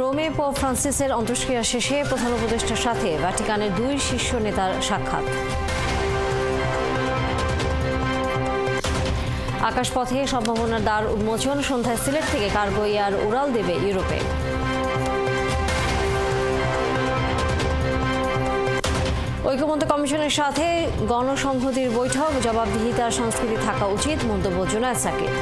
রোমে পোপ ফ্রান্সিসের অন্ত্যেষ্টিক্রিয়া শেষে প্রধান উপদেষ্টার সাথে ভ্যাটিকানের দুই শীর্ষ নেতার সাক্ষাৎ। আকাশপথে সম্ভাবনার দ্বার উন্মোচন, সন্ধ্যায় সিলেট থেকে কার্গো এয়ার উড়াল দেবে ইউরোপে। ঐকমত্য কমিশনের সাথে গণসংহতির বৈঠক, জবাবদিহিতার সংস্কৃতি থাকা উচিত, মন্তব্য জুনায়েদ সাকিব।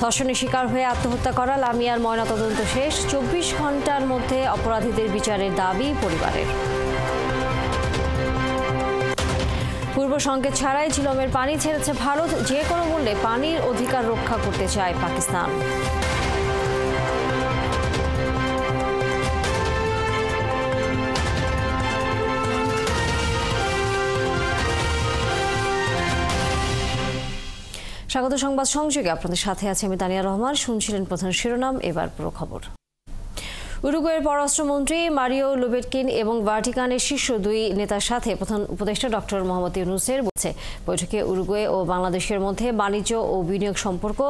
ধর্ষণের শিকার হয়ে আত্মহত্যা করা লামিয়ার ময়নাতদন্ত শেষ, 24 ঘন্টার মধ্যে অপরাধীদের বিচারের দাবি পরিবারের। পূর্ব সংকেত ছাড়াই ঝিলমের পানি ছেড়েছে ভারত, যে কোনো মূল্যে পানির অধিকার রক্ষা করতে চায় পাকিস্তান। স্বাগত সংবাদ সংযোগে আপনাদের সাথে আছে আমি তানিয়া রহমান। শুনছিলেন প্রধান শিরোনাম, এবার পুরো খবর। উরুগুয়ের পররাষ্ট্রমন্ত্রী মারিও লুবেটকিন এবং ভ্যাটিকানের শীর্ষ দুই নেতার সাথে প্রধান উপদেষ্টা ডক্টর মোহাম্মদ ইউনূসের বৈঠকে উরুগুয়ে ও বাংলাদেশের মধ্যে বাণিজ্য ও বিনিয়োগ সম্পর্ক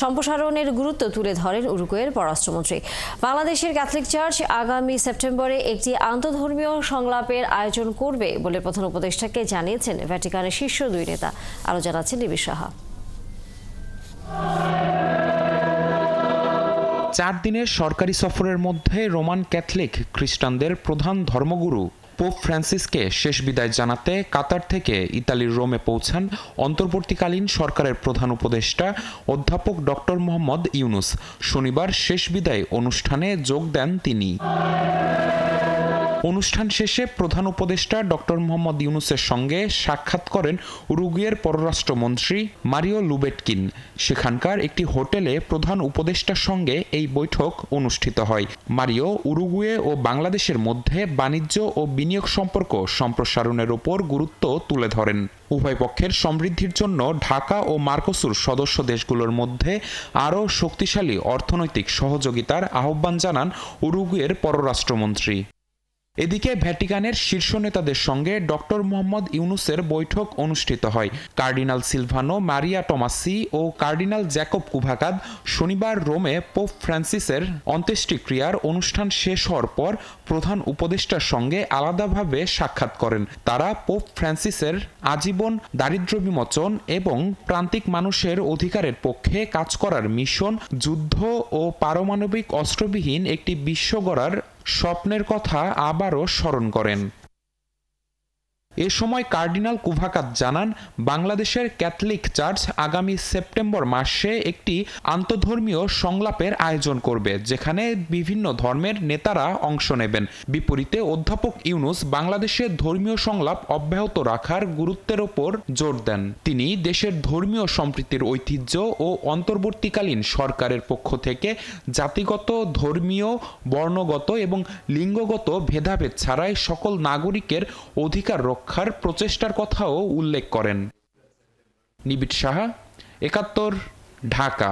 সম্প্রসারণের গুরুত্ব তুলে ধরেন উরুগুয়ের পররাষ্ট্রমন্ত্রী। বাংলাদেশের ক্যাথলিক চার্চ আগামী সেপ্টেম্বরে একটি আন্তঃধর্মীয় সংলাপের আয়োজন করবে বলে প্রধান উপদেষ্টাকে জানিয়েছেন ভ্যাটিকানের শীর্ষ দুই নেতা। আরও জানাচ্ছেন নিবিড় সাহা। 4 দিনের সরকারি সফরের মধ্যে রোমান ক্যাথলিক খ্রিস্টানদের প্রধান ধর্মগুরু পোপ ফ্রান্সিসকে শেষ বিদায় জানাতে কাতার থেকে ইতালির রোমে পৌঁছান অন্তর্বর্তীকালীন সরকারের প্রধান উপদেষ্টা অধ্যাপক ডক্টর মোহাম্মদ ইউনূস। শনিবার শেষ বিদায় অনুষ্ঠানে যোগ দেন তিনি। অনুষ্ঠান শেষে প্রধান উপদেষ্টা ডক্টর মোহাম্মদ ইউনূসের সঙ্গে সাক্ষাৎ করেন উরুগুয়ের পররাষ্ট্রমন্ত্রী মারিও লুবেটকিন। সেখানকার একটি হোটেলে প্রধান উপদেষ্টার সঙ্গে এই বৈঠক অনুষ্ঠিত হয়। মারিও উরুগুয়ে ও বাংলাদেশের মধ্যে বাণিজ্য ও বিনিয়োগ সম্পর্ক সম্প্রসারণের উপর গুরুত্ব তুলে ধরেন। উভয় পক্ষের সমৃদ্ধির জন্য ঢাকা ও মার্কোসুর সদস্য দেশগুলোর মধ্যে আরও শক্তিশালী অর্থনৈতিক সহযোগিতার আহ্বান জানান উরুগুয়ের পররাষ্ট্রমন্ত্রী। এদিকে ভ্যাটিকানের শীর্ষ নেতাদের সঙ্গে ডক্টর মোহাম্মদ ইউনূসের বৈঠক অনুষ্ঠিত হয়। কার্ডিনাল সিলভানো মারিয়া টমাসি ও কার্ডিনাল জ্যাকব কুভাকাদ শনিবার রোমে পোপ ফ্রান্সিসের অন্ত্যেষ্টিক্রিয়ার অনুষ্ঠান শেষ হওয়ার পর প্রধান উপদেষ্টার সঙ্গে আলাদাভাবে সাক্ষাৎ করেন। তারা পোপ ফ্রান্সিসের আজীবন দারিদ্র্য বিমোচন এবং প্রান্তিক মানুষের অধিকারের পক্ষে কাজ করার মিশন, যুদ্ধ ও পারমাণবিক অস্ত্রবিহীন একটি বিশ্ব গড়ার স্বপ্নের কথা আবারও স্মরণ করেন। এ সময় কার্ডিনাল কুভাকাত জানান, বাংলাদেশের ক্যাথলিক চার্চ আগামী সেপ্টেম্বর মাসে একটি আন্তঃধর্মীয় সংলাপের আয়োজন করবে, যেখানে বিভিন্ন ধর্মের নেতারা অংশ নেবেন। বিপরীতে অধ্যাপক ইউনূস বাংলাদেশের ধর্মীয় সংলাপ অব্যাহত রাখার গুরুত্বের ওপর জোর দেন। তিনি দেশের ধর্মীয় সম্প্রীতির ঐতিহ্য ও অন্তর্বর্তীকালীন সরকারের পক্ষ থেকে জাতিগত, ধর্মীয়, বর্ণগত এবং লিঙ্গগত ভেদাভেদ ছাড়াই সকল নাগরিকের অধিকার রক্ষার প্রচেষ্টার কথাও উল্লেখ করেন। নিবিড় সাহা, ৭১, ঢাকা।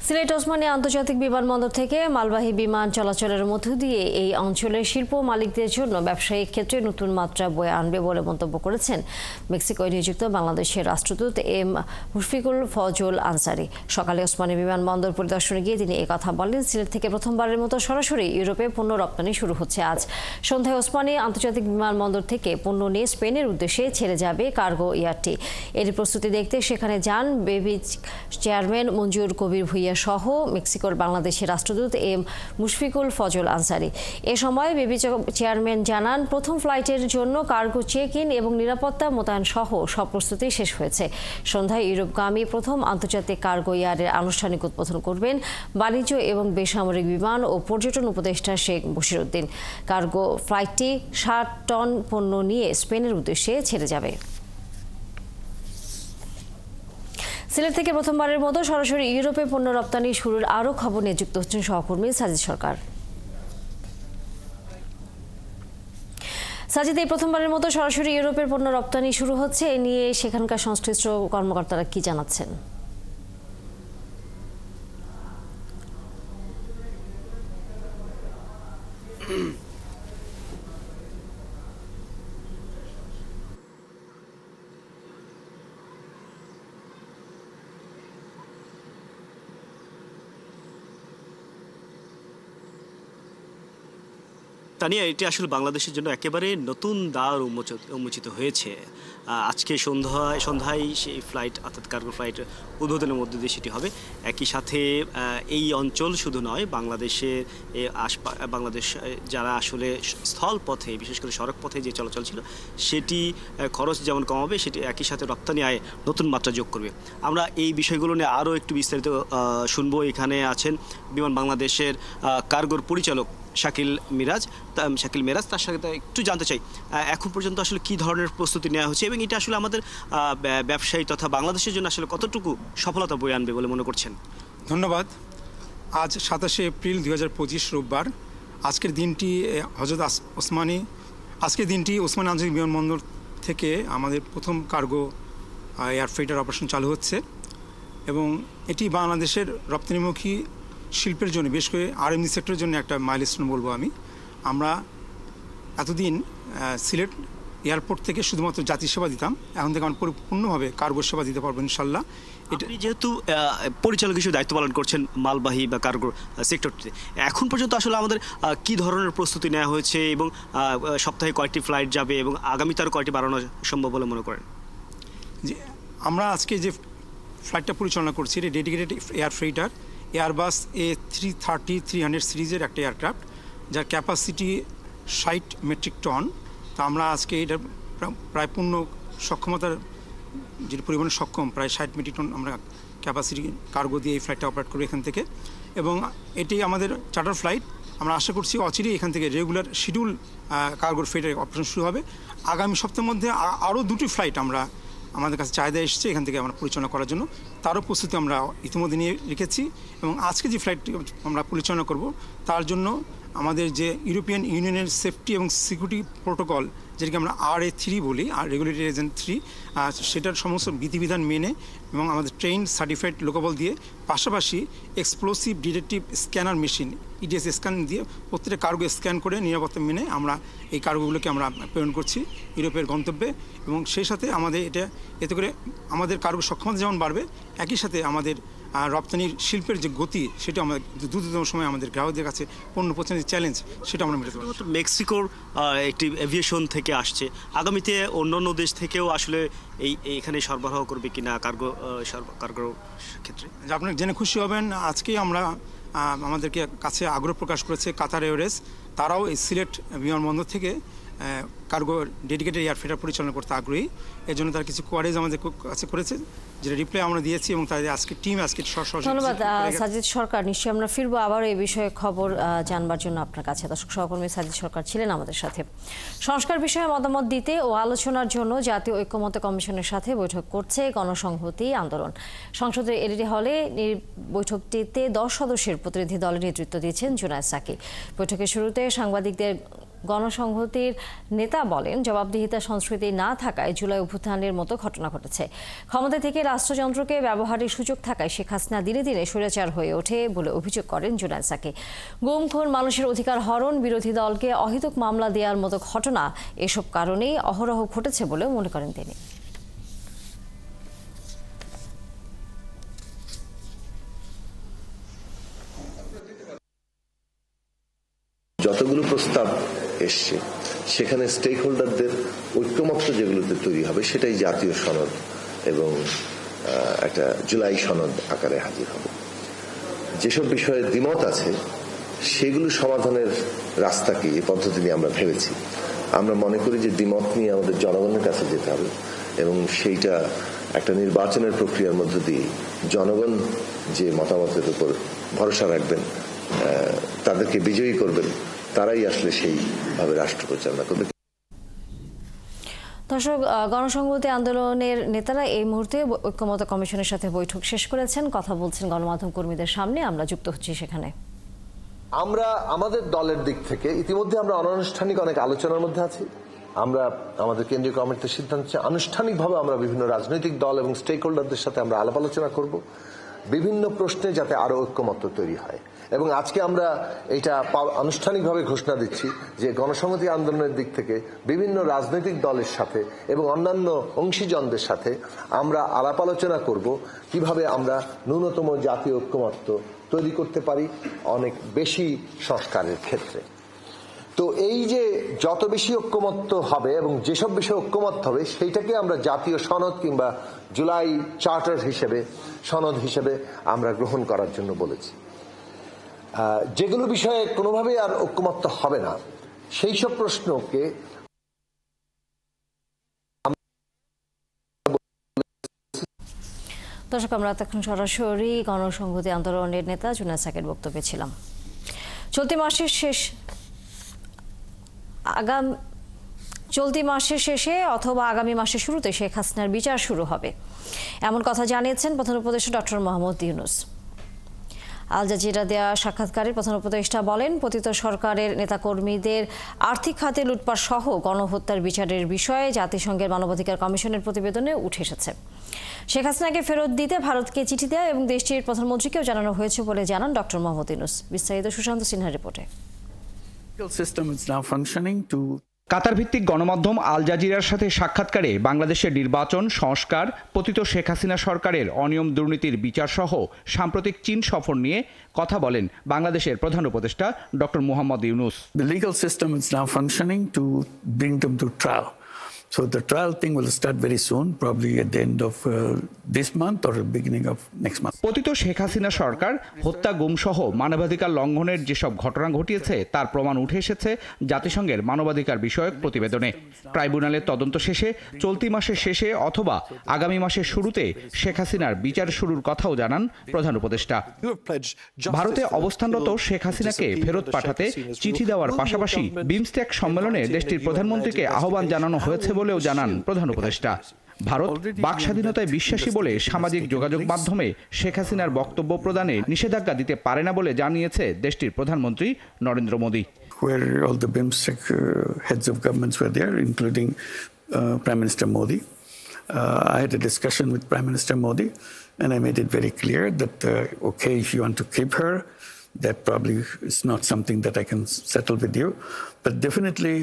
সিলেট ওসমানী আন্তর্জাতিক বিমানবন্দর থেকে মালবাহী বিমান চলাচলের মধ্য দিয়ে এই অঞ্চলের শিল্প মালিকদের জন্য ব্যবসায়িক ক্ষেত্রে নতুন মাত্রা বয়ে আনবে বলে মন্তব্য করেছেন মেক্সিকোয় নিযুক্ত বাংলাদেশের রাষ্ট্রদূত এম মুশফিকুল ফজল আনসারি। সকালে ওসমানী বিমানবন্দর পরিদর্শনে গিয়ে তিনি কথা বলেন। সিলেট থেকে প্রথমবারের মতো সরাসরি ইউরোপে পণ্য রপ্তানি শুরু হচ্ছে আজ। সন্ধ্যায় ওসমানী আন্তর্জাতিক বিমানবন্দর থেকে পণ্য নিয়ে স্পেনের উদ্দেশ্যে ছেড়ে যাবে কার্গো এয়ারটি। এর প্রস্তুতি দেখতে সেখানে যান বেবিজ চেয়ারম্যান মঞ্জুর কবির ভুইয়া সহ মেক্সিকোর বাংলাদেশের রাষ্ট্রদূত এম মুশফিকুল ফজল আনসারি। এ সময় বেবি চেয়ারম্যান জানান, প্রথম ফ্লাইটের জন্য কার্গো চেক ইন এবং নিরাপত্তা মোতায়েন সহ সব প্রস্তুতি শেষ হয়েছে। সন্ধ্যায় ইউরোপগামী প্রথম আন্তর্জাতিক কার্গো এয়ারের আনুষ্ঠানিক উদ্বোধন করবেন বাণিজ্য এবং বেসামরিক বিমান ও পর্যটন উপদেষ্টা শেখ বশিরউদ্দিন। কার্গো ফ্লাইটটি 60 টন পণ্য নিয়ে স্পেনের উদ্দেশ্যে ছেড়ে যাবে। সিলেট থেকে প্রথমবারের মতো সরাসরি ইউরোপে পণ্য রপ্তানি শুরুর আরও খবর নিয়ে যুক্ত হচ্ছেন সহকর্মী সাজিদ সরকার। সাজিদ, এই প্রথমবারের মতো সরাসরি ইউরোপের পণ্য রপ্তানি শুরু হচ্ছে, এ নিয়ে সেখানকার সংশ্লিষ্ট কর্মকর্তারা কি জানাচ্ছেন? তানিয়া, এটি আসলে বাংলাদেশের জন্য একেবারে নতুন দ্বার উন্মোচিত হয়েছে। আজকে সন্ধ্যায় সেই ফ্লাইট, অর্থাৎ কার্গো ফ্লাইট উদ্বোধনের মধ্যে দিয়ে সেটি হবে। একই সাথে এই অঞ্চল শুধু নয়, বাংলাদেশের বাংলাদেশ যারা আসলে স্থল পথে, বিশেষ করে সড়ক পথে যে চলাচল ছিল, সেটি খরচ যেমন কমাবে, সেটি একই সাথে রপ্তানি আয়ে নতুন মাত্রা যোগ করবে। আমরা এই বিষয়গুলো নিয়ে আরও একটু বিস্তারিত শুনবো। এখানে আছেন বিমান বাংলাদেশের কার্গোর পরিচালক শাকিল মিরাজ। তার সাথে একটু জানতে চাই, এখন পর্যন্ত আসলে কি ধরনের প্রস্তুতি নেওয়া হচ্ছে এবং এটা আসলে আমাদের ব্যবসায়ী তথা বাংলাদেশের জন্য আসলে কতটুকু সফলতা বয়ে আনবে বলে মনে করছেন? ধন্যবাদ। আজ 27শে এপ্রিল 2025 রোববার। আজকের দিনটি ওসমানী আন্তর্জাতিক বিমানবন্দর থেকে আমাদের প্রথম কার্গো এয়ার ফ্রেইটার অপারেশন চালু হচ্ছে এবং এটি বাংলাদেশের রপ্তানিমুখী শিল্পের জন্য, বিশেষ করে আরএমজি সেক্টরের জন্য একটা মাইলস্টোন বলবো আমি। আমরা এতদিন সিলেট এয়ারপোর্ট থেকে শুধুমাত্র যাত্রী সেবা দিতাম, এখন থেকে আমরা পরিপূর্ণভাবে কার্গো সেবা দিতে পারবো ইনশাল্লাহ। আপনি যেহেতু পরিচালক হিসেবে দায়িত্ব পালন করছেন মালবাহী বা কার্গো সেক্টরটিতে, এখন পর্যন্ত আসলে আমাদের কি ধরনের প্রস্তুতি নেওয়া হয়েছে এবং সপ্তাহে কয়টি ফ্লাইট যাবে এবং আগামীতে আরও কয়টি বাড়ানো সম্ভব বলে মনে করেন? যে আমরা আজকে যে ফ্লাইটটা পরিচালনা করছি, এটা ডেডিকেটেড এয়ার ফ্রেইটার এয়ারবাস A330-300 সিরিজের একটা এয়ারক্রাফট, যার ক্যাপাসিটি 60 মেট্রিক টন। তা আমরা আজকে এটা প্রায় পূর্ণ সক্ষমতার, যেটা পরিমাণে সক্ষম, প্রায় 60 মেট্রিক টন আমরা ক্যাপাসিটি কার্গো দিয়ে এই ফ্লাইটটা অপারেট করবো এখান থেকে। এবং এটি আমাদের চার্টার ফ্লাইট। আমরা আশা করছি অচিরেই এখান থেকে রেগুলার শিডিউল কার্গোর ফ্লাইটের অপারেশন শুরু হবে। আগামী সপ্তাহের মধ্যে আরও 2টি ফ্লাইট আমাদের কাছে চাহিদা এসেছে এখান থেকে আমরা পরিচালনা করার জন্য, তারও প্রস্তুতি আমরা ইতিমধ্যে নিয়ে রেখেছি। এবং আজকে যে ফ্লাইটটি আমরা পরিচালনা করব, তার জন্য আমাদের যে ইউরোপিয়ান ইউনিয়নের সেফটি এবং সিকিউরিটি প্রোটোকল, যেটাকে আমরা RA3 বলি, আর রেগুলেটরি এজেন্ট 3, সেটার সমস্ত বিধিবিধান মেনে এবং আমাদের ট্রেন সার্টিফাইড লোকাবল দিয়ে, পাশাপাশি explosive detective scanner machine EDS scan দিয়ে প্রত্যেকটা কার্গো স্ক্যান করে নিরাপত্তা মেনে আমরা এই কার্গোগুলোকে আমরা প্রেরণ করছি ইউরোপের গন্তব্যে। এবং সেই সাথে আমাদের এতে করে আমাদের কার্গো সক্ষমতা যেমন বাড়বে, একই সাথে আমাদের রপ্তানির শিল্পের যে গতি, সেটা আমরা দ্রুততম সময় আমাদের গ্রাহকদের কাছে পণ্য পৌঁছানোর চ্যালেঞ্জ, সেটা আমরা মেটাতে পারবো। মেক্সিকোর একটি এভিয়েশন থেকে আসছে, আগামীতে অন্যান্য দেশ থেকেও আসলে এখানে সরবরাহ করবে কিনা কার্গোর ক্ষেত্রে? আপনারা জেনে খুশি হবেন, আজকেই আমাদেরকে কাছে আগ্রহ প্রকাশ করেছে কাতার এয়ারওয়েজ। তারাও এই সিলেট বিমানবন্দর থেকে কার্গো ডেডিকেটেড এয়ার ফ্রেইটার পরিচালনা করতে আগ্রহী। এর জন্য তারা কিছু কোয়ারিজ আমাদের কাছে করেছে, যেটা রিপ্লাই আমরা দিয়েছি এবং তাদের আজকে ধন্যবাদ সাজিদ সরকার। নিশ্চয়ই আমরা ফিরবো আবার এই বিষয়ে খবর জানবার জন্য আপনার কাছে। দর্শক সহকর্মী সাজিদ সরকার ছিলেন আমাদের সাথে। সংস্কার বিষয়ে মতামত দিতে ও আলোচনার জন্য জাতীয় ঐক্যমত্য কমিশনের সাথে বৈঠক করছে গণসংহতি আন্দোলন। সংসদের এলইডি হলে বৈঠকটিতে 10 সদস্যের প্রতিনিধি দলের নেতৃত্ব দিয়েছেন জুনায়েদ সাকি। বৈঠকের শুরুতে সাংবাদিকদের গণসংহতির নেতা বলেন, জবাবদিহিতা সংস্কৃতি না থাকায় জুলাই অভ্যুত্থানের মতো ঘটনা ঘটেছে। ক্ষমতা থেকে রাষ্ট্রযন্ত্রকে ব্যবহারের সুযোগ থাকায় শেখ হাসিনা দিনে দিনে স্বৈরাচার হয়ে ওঠে বলে অভিযোগ করেন জুনায়েদ সাকি। গুম খুন, মানুষের অধিকার হরণ, বিরোধী দলকে অহেতুক মামলা দেওয়ার মতো ঘটনা এসব কারণেই অহরহ ঘটেছে বলেও মনে করেন তিনি। যতগুলো প্রস্তাব এসছে, সেখানে স্টেক হোল্ডারদের ঐক্যমত্য যেগুলোতে তৈরি হবে, সেটাই জাতীয় সনদ এবং একটা জুলাই সনদ আকারে হাজির হবে। যেসব বিষয়ে দ্বিমত আছে, সেগুলো সমাধানের রাস্তা কি, এই পদ্ধতি নিয়ে আমরা ভেবেছি। আমরা মনে করি যে দ্বিমত নিয়ে আমাদের জনগণের কাছে যেতে হবে এবং সেইটা একটা নির্বাচনের প্রক্রিয়ার মধ্য দিয়ে জনগণ যে মতামতের উপর ভরসা রাখবেন, তাদেরকে বিজয়ী করবেন, তারাই আসলে সেইভাবে রাষ্ট্র পরিচালনা করবে। দর্শক, গণসংহতি আন্দোলনের নেতারা এই মুহূর্তে ঐক্যমত্য কমিশনের সাথে বৈঠক শেষ করেছেন, কথা বলছেন গণমাধ্যম কর্মীদের সামনে। আমরা যুক্ত হচ্ছি সেখানে। আমরা আমাদের দলের দিক থেকে ইতিমধ্যে আমরা অনানুষ্ঠানিক অনেক আলোচনার মধ্যে আছি। আমরা আমাদের কেন্দ্রীয় কমিটির সিদ্ধান্ত আনুষ্ঠানিকভাবে আমরা বিভিন্ন রাজনৈতিক দল এবং স্টেক হোল্ডারদের সাথে আমরা আলাপ আলোচনা করব বিভিন্ন প্রশ্নে, যাতে আরো ঐক্যমত্য তৈরি হয়। এবং আজকে আমরা এটা আনুষ্ঠানিকভাবে ঘোষণা দিচ্ছি যে গণসংহতি আন্দোলনের দিক থেকে বিভিন্ন রাজনৈতিক দলের সাথে এবং অন্যান্য অংশীজনদের সাথে আমরা আলাপ আলোচনা করব কিভাবে আমরা ন্যূনতম জাতীয় ঐক্যমত্য তৈরি করতে পারি অনেক বেশি সংস্কারের ক্ষেত্রে। তো এই যে যত বেশি ঐক্যমত্য হবে এবং যেসব বিষয়ে ঐক্যমত্য হবে সেইটাকে আমরা জাতীয় সনদ কিংবা জুলাই চার্টার হিসেবে সনদ হিসেবে আমরা গ্রহণ করার জন্য বলেছি। যেগুলো বিষয়ে কোনোভাবেই আর ঐক্যমত্য হবে না সেই সব প্রশ্নকে দর্শক, আমরা এতক্ষণ সরাসরি গণসংহতি আন্দোলনের নেতা জুনায়েদ সাকির বক্তব্যে ছিলাম। চলতি মাসের শেষে অথবা আগামী মাসের শুরুতে শেখ হাসিনার বিচার শুরু হবে, এমন কথা জানিয়েছেন প্রধান উপদেষ্টা doctor Mohammad Yunus. Al Jazeera দেয়া সাক্ষাৎকারে প্রধান উপদেষ্টা বলেন, পতিত সরকারের নেতাকর্মীদের আর্থিক খাতে লুটপাট সহ গণহত্যার বিচারের বিষয়ে জাতিসংঘের মানবাধিকার কমিশনের প্রতিবেদনে উঠে এসেছে। শেখ হাসিনাকে ফেরত দিতে ভারতকে চিঠি দেয়া এবং দেশটির প্রধানমন্ত্রীকেও জানানো হয়েছে বলে জানান ডক্টর মোহাম্মদ ইউনূস। বিস্তারিত সুশান্ত সিনহার রিপোর্টে। কাতার ভিত্তিক গণমাধ্যম আল জাজিরার সাথে সাক্ষাৎকারে বাংলাদেশের নির্বাচন সংস্কার, পতিত শেখ হাসিনা সরকারের অনিয়ম দুর্নীতির বিচার সহ সাম্প্রতিক চীন সফর নিয়ে কথা বলেন বাংলাদেশের প্রধান উপদেষ্টা doctor Mohammad Yunus. The legal system is now functioning to bring them to trial. So the trial thing will start very soon, probably at the end of this month or the beginning of next month. পতিত শেখ হাসিনা সরকার হত্যা, গুম সহ মানবাধিকার লঙ্ঘনের যেসব ঘটনা ঘটিয়েছে তার প্রমাণ উঠে এসেছে জাতিসংঘের মানবাধিকার বিষয়ক প্রতিবেদনে। ট্রাইব্যুনালের তদন্ত শেষে চলতি মাসের শেষে অথবা আগামী মাসের শুরুতে শেখ হাসিনার বিচার শুরুর কথাও জানান প্রধান উপদেষ্টা। ভারতে অবস্থানরত শেখ হাসিনাকে ফেরত পাঠাতে চিঠি দেওয়ার পাশাপাশি বিমস্টেক সম্মেলনে দেশটির প্রধানমন্ত্রীকে আহ্বান জানানো হয়েছে বলেও জানান প্রধান উপদেষ্টা। ভারত বাক স্বাধীনতায় বিশ্বাসী বলে সামাজিক যোগাযোগ মাধ্যমে শেখ হাসিনার বক্তব্য প্রদানে নিষেধাজ্ঞা দিতে পারে না বলে জানিয়েছে দেশটির প্রধানমন্ত্রী Narendra Modi. Where all the BIMSTEC heads of governments were there, including Prime Minister Modi. I had a discussion with Prime Minister Modi and I made it very clear that, okay, if you want to keep her, that probably is not something that I can settle with you. But definitely,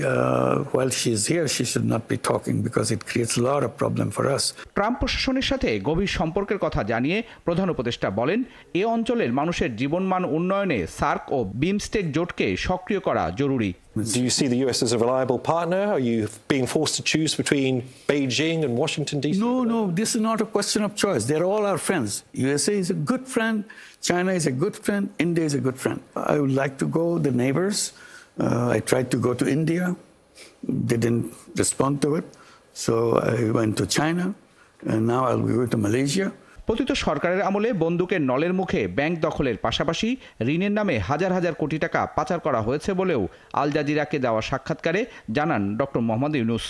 while she is here, she should not be talking because it creates a lot of problem for us. Trump প্রশাসনের সাথে গভীর সম্পর্কের কথা জানিয়ে প্রধান উপদেষ্টা বলেন, এ অঞ্চলের মানুষের জীবনমান উন্নয়নে সার্ক ও বিমস্টেক জোটকে সক্রিয় করা জরুরি। Do you see the US as a reliable partner? Are you being forced to choose between Beijing and Washington, D.C.? No, this is not a question of choice. They're all our friends. USA is a good friend. China is a good friend. India is a good friend. I would like to go the neighbors. I tried to go to India. They didn't respond to it. So I went to China. And now I'll go to Malaysia. পতিত সরকারের আমলে বন্দুকের নলের মুখে bank দখলের পাশাপাশি ঋণের নামে হাজার হাজার কোটি টাকা পাচার করা হয়েছে বলেও আল জাজিরাকে দেওয়া সাক্ষাৎকারে জানান ডক্টর মোহাম্মদ ইউনূস।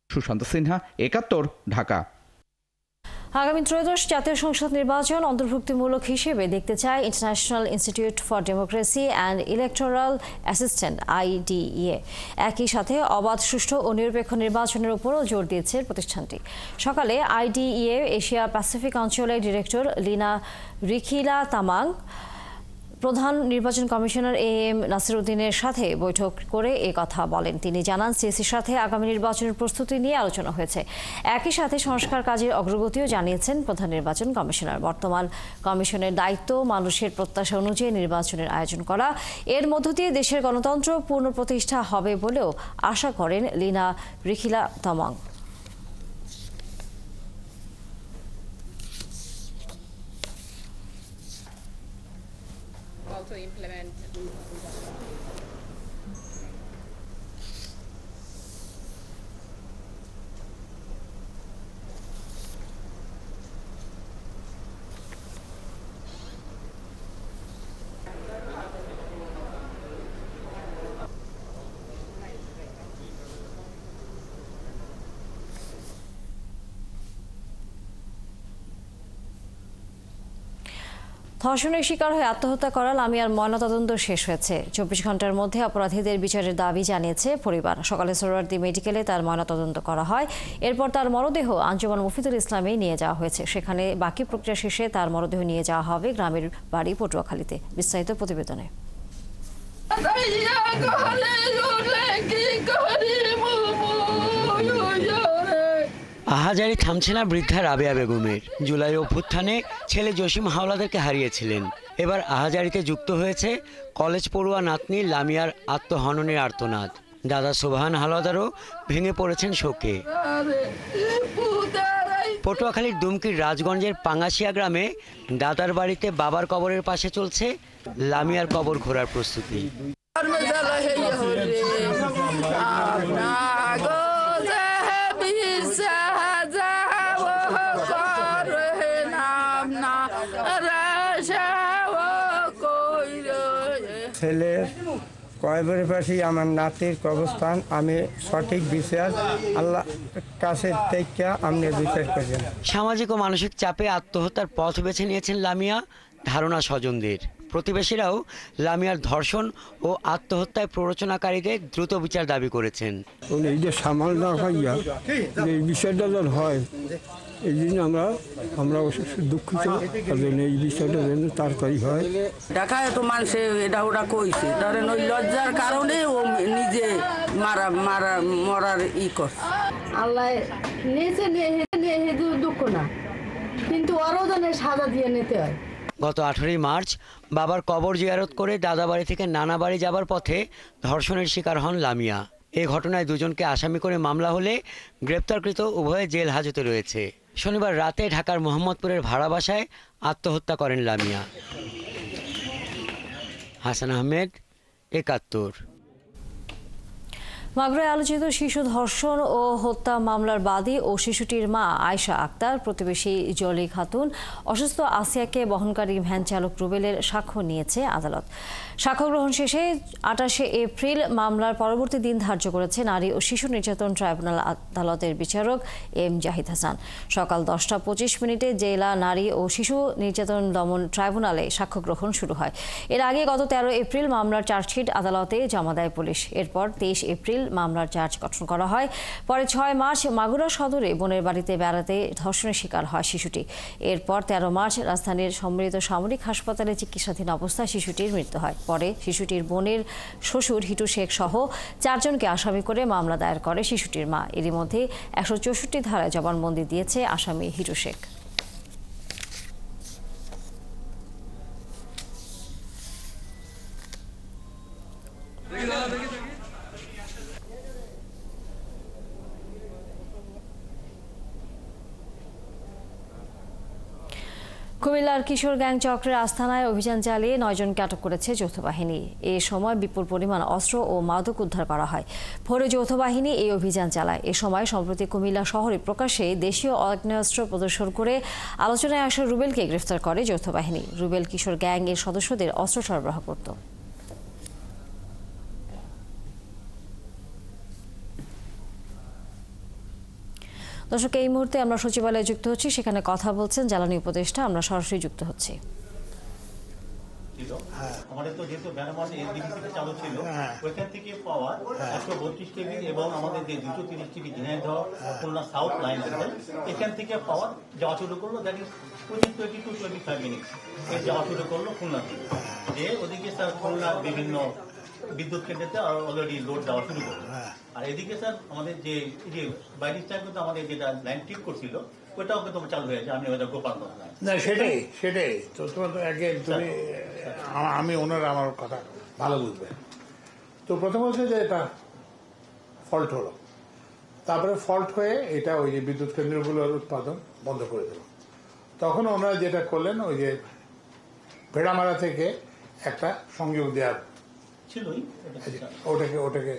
সুশান্ত সিনহা, একাত্তর, ঢাকা। আগামী ত্রয়োদশ জাতীয় সংসদ নির্বাচন অন্তর্ভুক্তিমূলক হিসেবে দেখতে চায় international institute for democracy and electoral assistant IDEA। একই সাথে অবাধ, সুষ্ঠু ও নিরপেক্ষ নির্বাচনের উপরও জোর দিয়েছে প্রতিষ্ঠানটি। সকালে IDEA এশিয়া প্যাসিফিক অঞ্চলের ডিরেক্টর লিনা রিখিলা তামাং প্রধান নির্বাচন কমিশনার AM নাসির উদ্দিনের সাথে বৈঠক করে এ কথা বলেন। তিনি জানান, সিএসির সাথে আগামী নির্বাচনের প্রস্তুতি নিয়ে আলোচনা হয়েছে। একই সাথে সংস্কার কাজের অগ্রগতিও জানিয়েছেন প্রধান নির্বাচন কমিশনার। বর্তমান কমিশনের দায়িত্ব মানুষের প্রত্যাশা অনুযায়ী নির্বাচনের আয়োজন করা, এর মধ্য দিয়ে দেশের গণতন্ত্র পুনঃপ্রতিষ্ঠা হবে বলেও আশা করেন লিনা রিখিলা তামাং। To implement ধর্ষণের শিকার হয়ে আত্মহত্যা করা লামিয়ার ময়নাতদন্ত শেষ হয়েছে। 24 ঘন্টার মধ্যে অপরাধীদের বিচারের দাবি জানিয়েছে পরিবার। সকালে সোহরাওয়ার্দী মেডিকেলে তার ময়নাতদন্ত করা হয়। এরপর তার মরদেহ আঞ্জুমান মুফিদুল ইসলামে নিয়ে যাওয়া হয়েছে। সেখানে বাকি প্রক্রিয়া শেষে তার মরদেহ নিয়ে যাওয়া হবে গ্রামের বাড়ি পটুয়াখালীতে। বিস্তারিত প্রতিবেদনে। আহাজারি থামছে না বৃদ্ধা রাবেয়া বেগমের। জুলাই অভ্যুত্থানে ছেলে জসিম হাওলাদারকে হারিয়েছিলেন। এবার আহাজারিতে যুক্ত হয়েছে কলেজ পড়ুয়া নাতনি লামিয়ার আত্মহননের আর্তনাদ। দাদা সোবহান হাওলাদারও ভেঙে পড়েছেন শোকে। পটুয়াখালীর দুমকির রাজগঞ্জের পাঙ্গাশিয়া গ্রামে দাদার বাড়িতে বাবার কবরের পাশে চলছে লামিয়ার কবর ঘোরার প্রস্তুতি। ছেলের কবরের পাশেই আমার নাতির কবরস্থান। আমি সঠিক বিচার আল্লাহ কাছে থেকে আপনি বিচার করবেন। সামাজিক ও মানসিক চাপে আত্মহত্যার পথ বেছে নিয়েছেন লামিয়া। ধারণা স্বজনদের। প্রতিবেশীরাও লামিয়ার ধর্ষণ ও আত্মহত্যায় প্ররোচনাকারীদের দ্রুত বিচার দাবি করেছেন। এই যে সামাল না হইয়া এই বিষয়টা যেন হয়, এই জন্য আমরা দুঃখিত। এই বিষয়টা যেন তাড়াতাড়ি হয়। ঢাকায় তো মানুষে এটা ওটা কইছে, ধরেন ওই লজ্জার কারণে ও নিজে মরার করছে। আল্লাহ নিয়েছে নিয়ে দুঃখ না, কিন্তু আরও যেন সাজা দিয়ে নিতে হয়। গত 18 মার্চ বাবার কবর জিয়ারত করে দাদা বাড়ি থেকে নানা বাড়ি যাবার পথে ধর্ষণের শিকার হন লামিয়া। এ ঘটনায় দুজনকে আসামি করে মামলা হলে গ্রেপ্তারকৃত উভয়ে জেল হাজতে রয়েছে। শনিবার রাতে ঢাকার মোহাম্মদপুরের ভাড়া বাসায় আত্মহত্যা করেন লামিয়া। হাসান আহমেদ, ৭১। মাগুরায় আলোচিত শিশু ধর্ষণ ও হত্যা মামলার বাদী ও শিশুটির মা আয়শা আক্তার, প্রতিবেশী জলি খাতুন, অসুস্থ আসিয়াকে বহনকারী ভ্যান চালক রুবেলের সাক্ষ্য নিয়েছে আদালত। সাক্ষ্য গ্রহণ শেষে ২৮ এপ্রিল মামলার পরবর্তী দিন ধার্য করেছে নারী ও শিশু নির্যাতন ট্রাইব্যুনাল আদালতের বিচারক এম জাহিদ হাসান। সকাল ১০টা ২৫ জেলা নারী ও শিশু নির্যাতন দমন ট্রাইব্যুনালে সাক্ষ্য গ্রহণ শুরু হয়। এর আগে গত ১৩ এপ্রিল মামলার চার্জশিট আদালতে জমা দেয় পুলিশ। এরপর ২৩ এপ্রিল মামলার চার্জ গঠন করা হয়। পরে ৬ মার্চ মাগুরা সদরে বোনের বাড়িতে বেড়াতে ধর্ষণের শিকার হয় শিশুটি। এরপর ১৩ মার্চ রাজধানীর সম্মিলিত সামরিক হাসপাতালে চিকিৎসাধীন অবস্থায় শিশুটির মৃত্যু হয়। পরে শিশুটির বোনের শ্বশুর হিটু শেখ সহ ৪ জনকে আসামি করে মামলা দায়ের করে শিশুটির মা। এরই মধ্যে ১৬৪ ধারায় জবানবন্দি দিয়েছে আসামি হিটু শেখ। কুমিল্লার কিশোর গ্যাং চক্রের আস্তানায় অভিযান চালিয়ে ৯ জনকে আটক করেছে যৌথ বাহিনী। এ সময় বিপুল পরিমাণ অস্ত্র ও মাদক উদ্ধার করা হয়। ভোরে যৌথ বাহিনী এই অভিযান চালায়। এ সময় সম্প্রতি কুমিল্লা শহরে প্রকাশ্যে দেশীয় আগ্নেয়াস্ত্র প্রদর্শন করে আলোচনায় আসা রুবেলকে গ্রেফতার করে যৌথ বাহিনী। রুবেল কিশোর গ্যাং এর সদস্যদের অস্ত্র সরবরাহ করত। দর্শক, এই মুহূর্তে আমরা সচিবালয়ে যুক্ত হচ্ছি, সেখানে কথা বলছেন জ্বালানি উপদেষ্টা। আমরা সরাসরি যুক্ত হচ্ছি। আমাদের তো যেহেতু ব্যানার এসডিবিসিতে চালু ছিল, ওইখান থেকে পাওয়া ১৩২ কেবি এবং আমাদের যে ২৩০ কেবি ঝিনাইদহ খুলনা সাউথ লাইন আছে, এখান থেকে পাওয়ার যাওয়া শুরু করলো। দ্যাট ইজ 22 to 25 মিনিটস এর যাওয়া শুরু করলো খুলনা থেকে। যে ওদিকে স্যার খুলনার বিভিন্ন বিদ্যুৎ কেন্দ্রেতে অলরেডি লোড দেওয়া শুরু করলো। আর এদিকে স্যার আমাদের যে বাইরের টাইম কিন্তু আমাদের যেটা লাইন ঠিক করছিল ওইটাও কিন্তু চালু হয়েছে। আমি ওইটা গোপালগঞ্জ না, সেটাই তো তোমার তো আগে তুমি আমি ওনারা আমার কথা ভালো বুঝবে। তো প্রথম হচ্ছে যে এটা ফল্ট হলো, তারপরে ফল্ট হয়ে এটা ওই যে বিদ্যুৎ কেন্দ্রগুলোর উৎপাদন বন্ধ করে দিল। তখন ওনারা যেটা করলেন, ওই যে ভেড়ামারা থেকে একটা সংযোগ দেওয়ার ছিলই, ওটাকে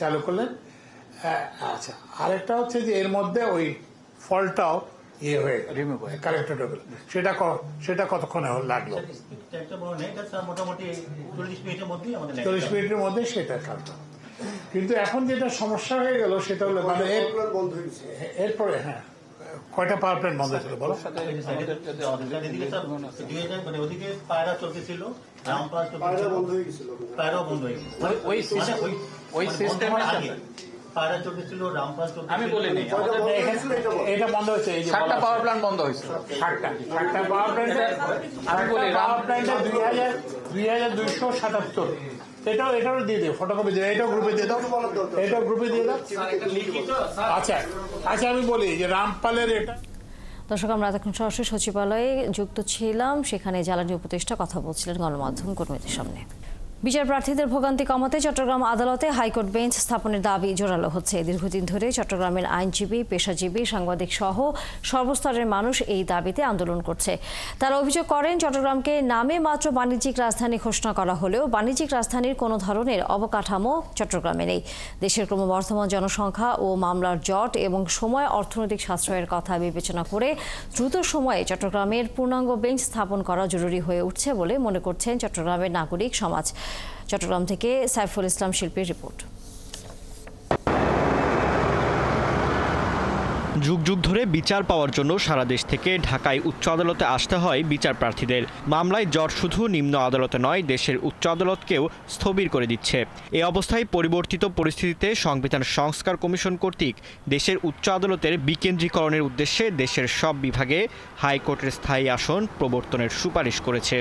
চালু করলেন। আচ্ছা, আরেকটা হচ্ছে যে এর মধ্যে ওই ফল্টটাও হয়ে কারেক্টেড হয়ে গেল। সেটা কতক্ষণে লাগলো? মোটামুটি 40 মিনিটের মধ্যে সেটা কাটলো। কিন্তু এখন যেটা সমস্যা হয়ে গেল সেটা হলো মানে এরপরে কয়টা পাওয়ার প্ল্যান্ট বন্ধ ছিল বলো? ওদিকে পায়রা চলতেছিল, পায়রাও বন্ধ হয়ে গেছিল। পায়রা চলতেছিল, রামপাল চলতেছিল। আমি বলিনি এটা বন্ধ হয়েছে। এই যে 7টা পাওয়ার প্ল্যান্ট বন্ধ হয়েছে। 7টা পাওয়ার প্ল্যান্ট। আমি বলি পাওয়ার প্ল্যান্টে 2277 এটাও দিয়ে দিও, ফটোকপি দিয়ে, এটাও গ্রুপে দিয়ে দাও, এটাও গ্রুপে দিয়ে দাও। আচ্ছা আচ্ছা, আমি বলি যে রামপালের এটা। দর্শক, আমরা এতক্ষণ সরাসরি সচিবালয়ে যুক্ত ছিলাম, সেখানে জ্বালানি উপদেষ্টা কথা বলছিলেন গণমাধ্যম কর্মীদের সামনে। বিচার প্রার্থীদের ভোগান্তি কমাতে চট্টগ্রাম আদালতে হাইকোর্ট বেঞ্চ স্থাপনের দাবি জোরালো হচ্ছে। দীর্ঘদিন ধরে চট্টগ্রামের আইনজীবী, পেশাজীবী, সাংবাদিক সহ সর্বস্তরের মানুষ এই দাবিতে আন্দোলন করছে। তারা অভিযোগ করেন, চট্টগ্রামকে নামে মাত্র বাণিজ্যিক রাজধানী ঘোষণা করা হলেও বাণিজ্যিক রাজধানীর কোনো ধরনের অবকাঠামো চট্টগ্রামে নেই। দেশের ক্রমবর্ধমান জনসংখ্যা ও মামলার জট এবং সময় অর্থনৈতিক সাশ্রয়ের কথা বিবেচনা করে দ্রুত সময়ে চট্টগ্রামের পূর্ণাঙ্গ বেঞ্চ স্থাপন করা জরুরি হয়ে উঠছে বলে মনে করছেন চট্টগ্রামের নাগরিক সমাজ। চট্টগ্রাম থেকে সাইফুল ইসলাম শিল্পীর রিপোর্ট। যুগ যুগ ধরে বিচার পাওয়ার জন্য সারা দেশ থেকে ঢাকায় উচ্চ আদালতে আসতে হয় বিচার প্রার্থীদের। মামলায় জট শুধু নিম্ন আদালতে নয়, দেশের উচ্চ আদালতকেও স্থবির করে দিচ্ছে। এই অবস্থায় পরিবর্তিত পরিস্থিতিতে সংবিধান সংস্কার কমিশন কর্তৃক দেশের উচ্চ আদালতের বিকেন্দ্রীকরণের উদ্দেশ্যে দেশের সব বিভাগে হাইকোর্টের স্থায়ী আসন প্রবর্তনের সুপারিশ করেছে।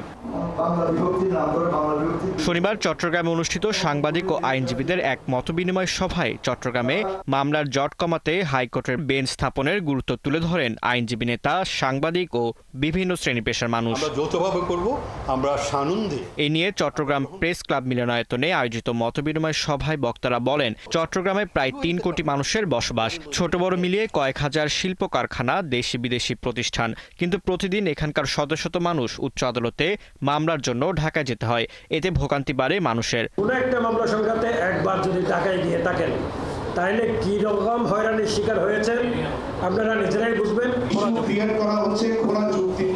শনিবার চট্টগ্রামে অনুষ্ঠিত সাংবাদিক ও আইনজীবীদের এক মতবিনিময় সভায় চট্টগ্রামে মামলার জট কমাতে হাইকোর্টের বেঞ্চ স্থাপনের গুরুত্ব তুলে ধরেন আইনজীবী নেতা, সাংবাদিক ও বিভিন্ন শ্রেণী পেশার মানুষ। এ নিয়ে চট্টগ্রাম প্রেস ক্লাব মিলনায়তনে আয়োজিত মতবিনিময় সভায় বক্তারা বলেন, চট্টগ্রামে প্রায় 3 কোটি মানুষের বসবাস, ছোট বড় মিলিয়ে কয়েক হাজার শিল্প কারখানা, দেশি বিদেশি প্রতিষ্ঠান, কিন্তু প্রতিদিন এখানকার শত শত মানুষ উচ্চ আদালতে মামলার জন্য ঢাকায় যেতে হয়। এতে ভোগান্তি বাড়ে মানুষের। কোনো একটা মামলা সংক্রান্তে একবার যদি ঢাকায় গিয়ে থাকেন, তাহলে কি রকম হয়রানির শিকার হয়েছে আপনারা নিজেরাই বুঝবেন। করা হচ্ছে, খোলা চুক্তি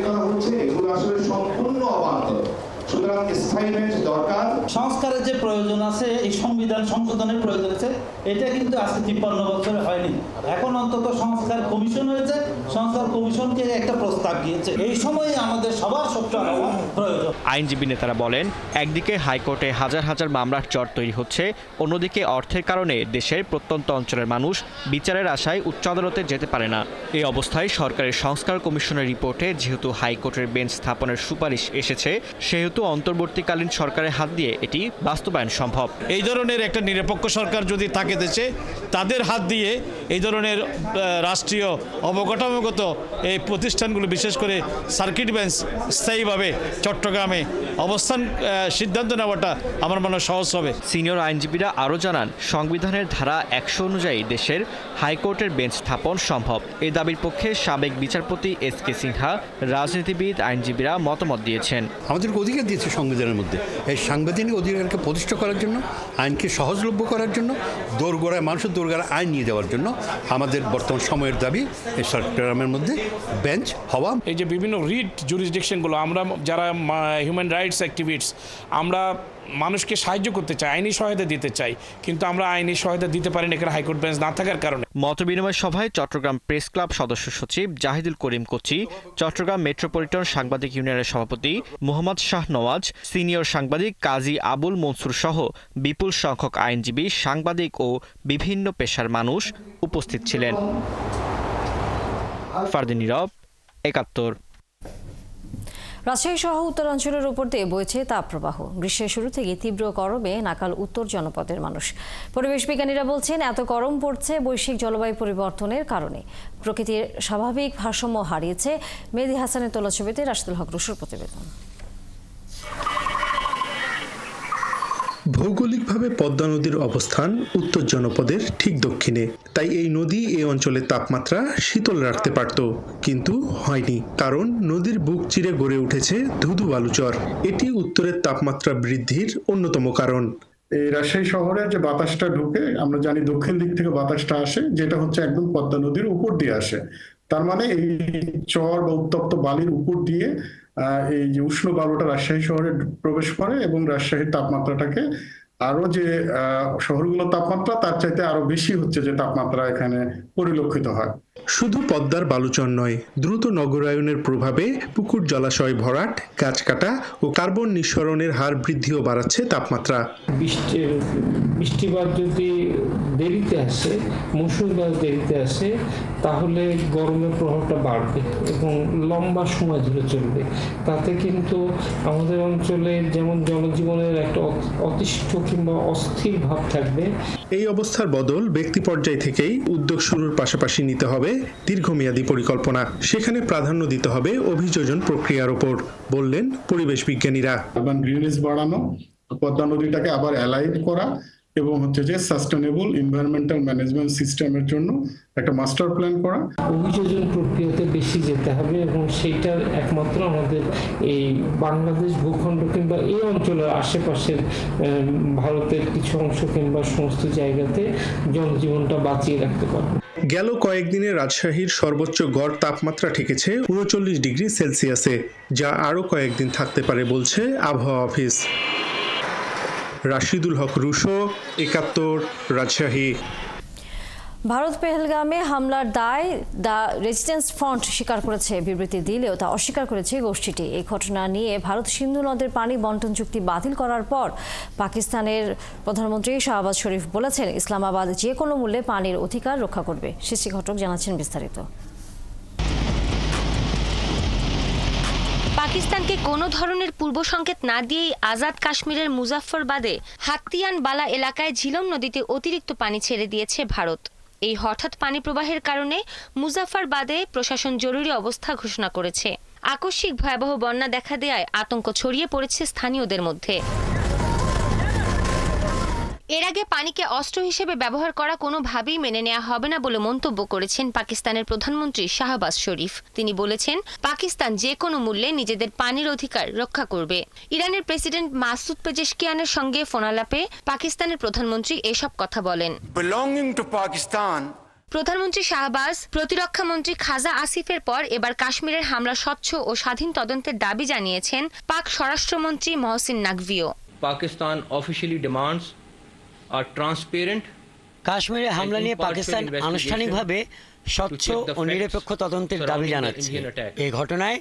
করা হচ্ছে, এগুলো আসলে সম্পূর্ণ অবান্তর। সুতরাং স্থায়ী বেঞ্চ দরকার। সংস্কারের যে প্রয়োজন আছে, এই সংবিধান সংশোধনের প্রয়োজন আছে, এটা কিন্তু আজকে 53 বছরে হয়নি। এখন অন্তত সংস্কার কমিশন হয়েছে, সংস্কার কমিশনকে একটা প্রস্তাব দিয়েছে। এই সময়ে আমাদের সবার সবচেয়ে প্রয়োজন। আইনজীবী নেতারা বলেন, একদিকে হাইকোর্টে হাজার হাজার মামলার জট তৈরি হচ্ছে, অন্যদিকে অর্থের কারণে দেশের প্রত্যন্ত অঞ্চলের মানুষ বিচারের আশায় উচ্চ আদালতে যেতে পারে না। এই অবস্থায় সরকারের সংস্কার কমিশনের রিপোর্টে যেহেতু হাইকোর্টের বেঞ্চ স্থাপনের সুপারিশ এসেছে, সেহেতু অন্তর্বর্তীকালীন সরকারের হাত দিয়ে এটি বাস্তবায়ন সম্ভব। এই ধরনের একটা নিরপেক্ষ সরকার যদি থাকে দেশে, তাদের হাত দিয়ে এই ধরনের রাষ্ট্রীয় অবকাঠামোগত এই প্রতিষ্ঠানগুলো, বিশেষ করে সার্কিট বেঞ্চ স্থায়ীভাবে চট্টগ্রামে অবস্থান সিদ্ধান্ত নেওয়াটা আমার মনে হয় সহজ হবে। সিনিয়র আইনজীবীরা আরও জানান, সংবিধানের ধারা 100 অনুযায়ী দেশের হাইকোর্টের বেঞ্চ স্থাপন সম্ভব। এই দাবির পক্ষে সাবেক বিচারপতি SK সিনহা, রাজনীতিবিদ, আইনজীবীরা মতামত দিয়েছেন। আমাদের অধিকার দিয়েছে সংবিধানের মধ্যে, এই সাংবিধানিক অধিকারকে প্রতিষ্ঠা করার জন্য, আইনকে সহজলভ্য করার জন্য, দোরগোড়ায় মানুষের দোরগোড়ায় আইন নিয়ে দেওয়ার জন্য আমাদের বর্তমান সময়ের দাবি এই চট্টগ্রামের মধ্যে বেঞ্চ হওয়া। এই যে বিভিন্ন রিট জুরিসডিকশনগুলো, আমরা যারা হিউম্যান রাইটস অ্যাক্টিভিস্ট, আমরা মানুষকে সাহায্য করতে চাই, আইনি সহায়তা দিতে চাই, কিন্তু আমরা আইনি সহায়তা দিতে পারি না এখানে হাইকোর্ট বেঞ্চ না থাকার কারণে। মতবিনিময় সভায় চট্টগ্রাম প্রেস ক্লাব সদস্য সচিব জাহিদুল করিম কোচি, চট্টগ্রাম মেট্রোপলিটন সাংবাদিক ইউনিয়নের সভাপতি মোহাম্মদ শাহ নওয়াজ, সিনিয়র সাংবাদিক কাজী আবুল মনসুর সহ বিপুল সংখ্যক আইনজীবী, সাংবাদিক ও বিভিন্ন পেশার মানুষ উপস্থিত ছিলেন। ফারদিন নীরব, ৭১। রাজশাহী সহ উত্তরাঞ্চলের উপর দিয়ে বইছে তাপপ্রবাহ। গ্রীষ্মের শুরু থেকে তীব্র গরমে নাকাল উত্তর জনপদের মানুষ। পরিবেশ বিজ্ঞানীরা বলছেন, এত গরম পড়ছে বৈশ্বিক জলবায়ু পরিবর্তনের কারণে। প্রকৃতির স্বাভাবিক ভারসাম্য হারিয়েছে। মেহেদী হাসানের তোলা ছবিতে রাশিদুল হক রুশুর প্রতিবেদন। ভৌগোলিকভাবে পদ্মা নদীর অবস্থান উত্তর জনপদের ঠিক দক্ষিণে, তাই এই নদী এই অঞ্চলের তাপমাত্রা শীতল রাখতে পারত, কিন্তু হয়নি, কারণ নদীর বুক চিরে গড়ে উঠেছে ধুধু বালুচর। এটি উত্তরের তাপমাত্রা বৃদ্ধির অন্যতম কারণ। এই রাজশাহী শহরে যে বাতাসটা ঢুকে, আমরা জানি দক্ষিণ দিক থেকে বাতাসটা আসে, যেটা হচ্ছে একদম পদ্মা নদীর উপর দিয়ে আসে। তার মানে এই চর বা উত্তপ্ত বালির উপর দিয়ে এই যে উষ্ণ বালুটা রাজশাহী শহরে প্রবেশ করে এবং রাজশাহীর তাপমাত্রাটাকে আরো যে শহরগুলোর তাপমাত্রা তার চাইতে আরো বেশি হচ্ছে যে তাপমাত্রা এখানে পরিলক্ষিত হয়। শুধু পদ্মার বালুচর নয়, দ্রুত নগরায়নের প্রভাবে পুকুর জলাশয় ভরাট, গাছ কাটা ও কার্বন নিঃসরণের হার বৃদ্ধিও বাড়াচ্ছে তাপমাত্রা। বৃষ্টিপাত যদি দেরিতে আসে, মৌসুমি বায়ু দেরিতে আসে, তাহলে গরমের প্রভাবটা বাড়বে এবং লম্বা সময় ধরে চলবে। তাতে কিন্তু আমাদের অঞ্চলে যেমন জনজীবনের একটা অতিষ্ঠ কিংবা অস্থির ভাব থাকবে। এই অবস্থার বদল ব্যক্তি পর্যায় থেকেই উদ্যোগ শুরুর পাশাপাশি নিতে হবে দীর্ঘমেয়াদী পরিকল্পনা। সেখানে প্রাধান্য দিতে হবে অভিযোজন প্রক্রিয়ার ওপর, বললেন পরিবেশ বিজ্ঞানীরা। গ্রিনেজ বাড়ানো, পদ্মা নদীটাকে আবার অ্যালাইভ করা এবং যে সাস্টেনেবল এনভায়রনমেন্টাল ম্যানেজমেন্ট সিস্টেমের জন্য একটা মাস্টার প্ল্যান করা। অভিযোজন প্রক্রিয়াতে বেশি যেতে হবে এবং সেইটার একমাত্র আমাদের এই বাংলাদেশ ভূখণ্ড কিংবা এই অঞ্চলের আশেপাশের ভারতের কিছু অংশ কিংবা সমস্ত জায়গাতে জনজীবনটা বাঁচিয়ে রাখতে পারবে। গেল কয়েকদিনে রাজশাহীর সর্বোচ্চ গড় তাপমাত্রা ঠেকেছে ৩৯ ডিগ্রি সেলসিয়াসে, যা আরও কয়েকদিন থাকতে পারে বলছে আবহাওয়া অফিস। রাশিদুল হক রুশো, ৭১, রাজশাহী। ভারত পেহেলগামে হামলার দায় দ্য রেজিস্ট্যান্স ফ্রন্ট স্বীকার করেছে। বিবৃতি দিলেও তা অস্বীকার করেছে গোষ্ঠীটি। এই ঘটনা নিয়ে ভারত সিন্ধু নদের পানি বন্টন চুক্তি বাতিল করার পর পাকিস্তানের প্রধানমন্ত্রী শাহবাজ শরীফ বলেছেন, ইসলামাবাদ যে কোনো মূল্যে পানির অধিকার রক্ষা করবে। সৃষ্টি ঘটক জানাচ্ছেন বিস্তারিত। পাকিস্তানকে কোনো ধরনের পূর্ব সংকেত না দিয়েই আজাদ কাশ্মীরের মুজাফফরবাদে হাতিয়ান বালা এলাকায় ঝিলম নদীতে অতিরিক্ত পানি ছেড়ে দিয়েছে ভারত। এই হঠাৎ পানি প্রবাহের কারণে মুজাফফরবাদে প্রশাসন জরুরি অবস্থা ঘোষণা করেছে। আকস্মিক ভয়াবহ বন্যা দেখা দেয়ায় আতঙ্ক ছড়িয়ে পড়েছে স্থানীয়দের মধ্যে। এর আগে পানিকে অস্ত্র হিসেবে ব্যবহার করা কোনোভাবেই মেনে নেওয়া হবে না বলে মন্তব্য করেছেন পাকিস্তানের প্রধানমন্ত্রী শাহবাজ শরীফ। তিনি বলেছেন, পাকিস্তান যে কোনো মূল্যে নিজেদের পানির অধিকার রক্ষা করবে। ইরানের প্রেসিডেন্ট মাসুদ পেজেশকিয়ানের সঙ্গে ফোনালাপে পাকিস্তানের প্রধানমন্ত্রী এসব কথা বলেন। প্রধানমন্ত্রী শাহবাজ প্রতিরক্ষা মন্ত্রী খাজা আসিফের পর এবার কাশ্মীরের হামলা স্বচ্ছ ও স্বাধীন তদন্তের দাবি জানিয়েছেন পাক স্বরাষ্ট্রমন্ত্রী মহসিন নাকভিও। পাকিস্তান অফিশিয়ালি ডিমান্ডস কাশ্মীরে হামলা নিয়ে পাকিস্তান আনুষ্ঠানিকভাবে স্বচ্ছ ও নিরপেক্ষ তদন্তের দাবি জানাচ্ছে। এই ঘটনায়